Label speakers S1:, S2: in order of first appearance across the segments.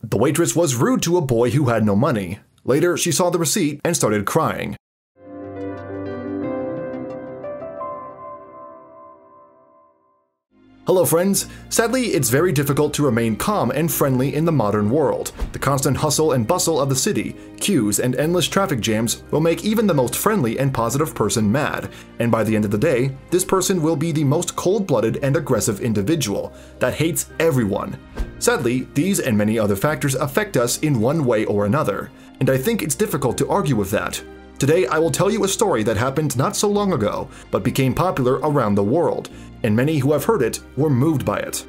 S1: The waitress was rude to a boy who had no money. Later, she saw the receipt and started crying. Hello friends! Sadly, it's very difficult to remain calm and friendly in the modern world. The constant hustle and bustle of the city, queues, and endless traffic jams will make even the most friendly and positive person mad, and by the end of the day, this person will be the most cold-blooded and aggressive individual that hates everyone. Sadly, these and many other factors affect us in one way or another, and I think it's difficult to argue with that. Today, I will tell you a story that happened not so long ago, but became popular around the world, and many who have heard it were moved by it.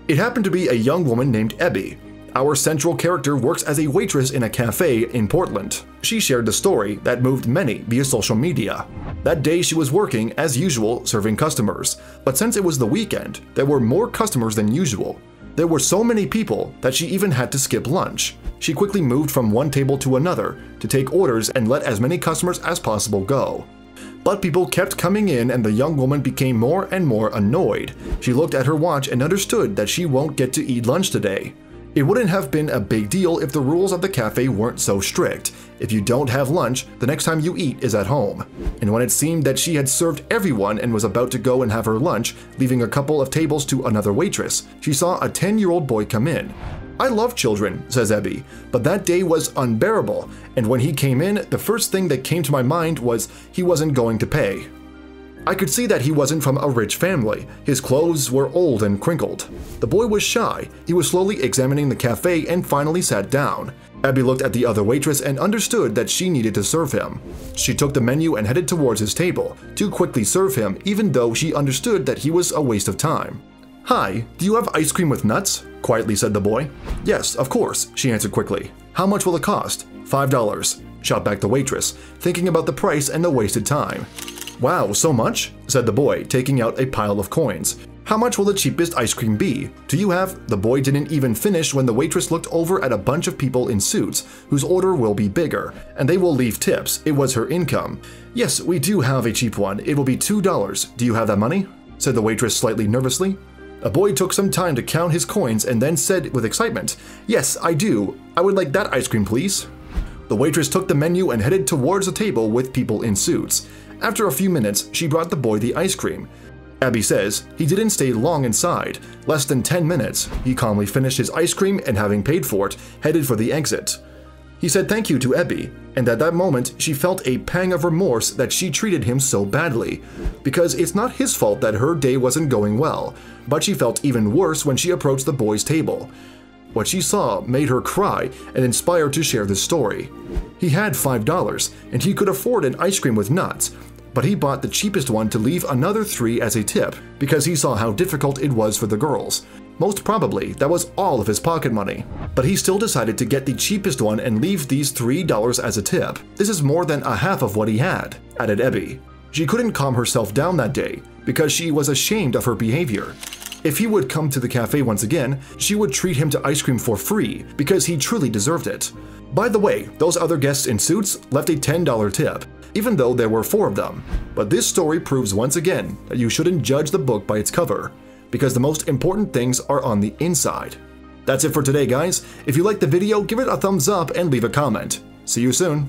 S1: It happened to be a young woman named Abby. Our central character works as a waitress in a cafe in Portland. She shared the story that moved many via social media. That day she was working, as usual, serving customers, but since it was the weekend, there were more customers than usual. There were so many people that she even had to skip lunch. She quickly moved from one table to another to take orders and let as many customers as possible go. But people kept coming in and the young woman became more and more annoyed. She looked at her watch and understood that she won't get to eat lunch today. It wouldn't have been a big deal if the rules of the cafe weren't so strict. If you don't have lunch, the next time you eat is at home. And when it seemed that she had served everyone and was about to go and have her lunch, leaving a couple of tables to another waitress, she saw a 10-year-old boy come in. "I love children," says Abby, but that day was unbearable, and when he came in, the first thing that came to my mind was he wasn't going to pay. I could see that he wasn't from a rich family. His clothes were old and crinkled. The boy was shy. He was slowly examining the cafe and finally sat down. Abby looked at the other waitress and understood that she needed to serve him. She took the menu and headed towards his table to quickly serve him, even though she understood that he was a waste of time. "Hi, do you have ice cream with nuts?" quietly said the boy. "Yes, of course," she answered quickly. "How much will it cost?" $5, shot back the waitress, thinking about the price and the wasted time. "Wow, so much?" said the boy, taking out a pile of coins. "How much will the cheapest ice cream be? Do you have—" The boy didn't even finish when the waitress looked over at a bunch of people in suits whose order will be bigger, and they will leave tips. It was her income. "Yes, we do have a cheap one. It will be $2. Do you have that money?" said the waitress slightly nervously. A boy took some time to count his coins and then said with excitement, "Yes, I do. I would like that ice cream, please." The waitress took the menu and headed towards the table with people in suits. After a few minutes, she brought the boy the ice cream. Abby says he didn't stay long inside, less than 10 minutes. He calmly finished his ice cream and, having paid for it, headed for the exit. He said thank you to Abby, and at that moment she felt a pang of remorse that she treated him so badly, because it's not his fault that her day wasn't going well, but she felt even worse when she approached the boy's table. What she saw made her cry and inspired to share this story. He had $5, and he could afford an ice cream with nuts, but he bought the cheapest one to leave another $3 as a tip because he saw how difficult it was for the girls. Most probably, that was all of his pocket money. But he still decided to get the cheapest one and leave these $3 as a tip. "This is more than a half of what he had," added Abby. She couldn't calm herself down that day because she was ashamed of her behavior. If he would come to the cafe once again, she would treat him to ice cream for free because he truly deserved it. By the way, those other guests in suits left a $10 tip, even though there were 4 of them. But this story proves once again that you shouldn't judge the book by its cover, because the most important things are on the inside. That's it for today, guys. If you liked the video, give it a thumbs up and leave a comment. See you soon.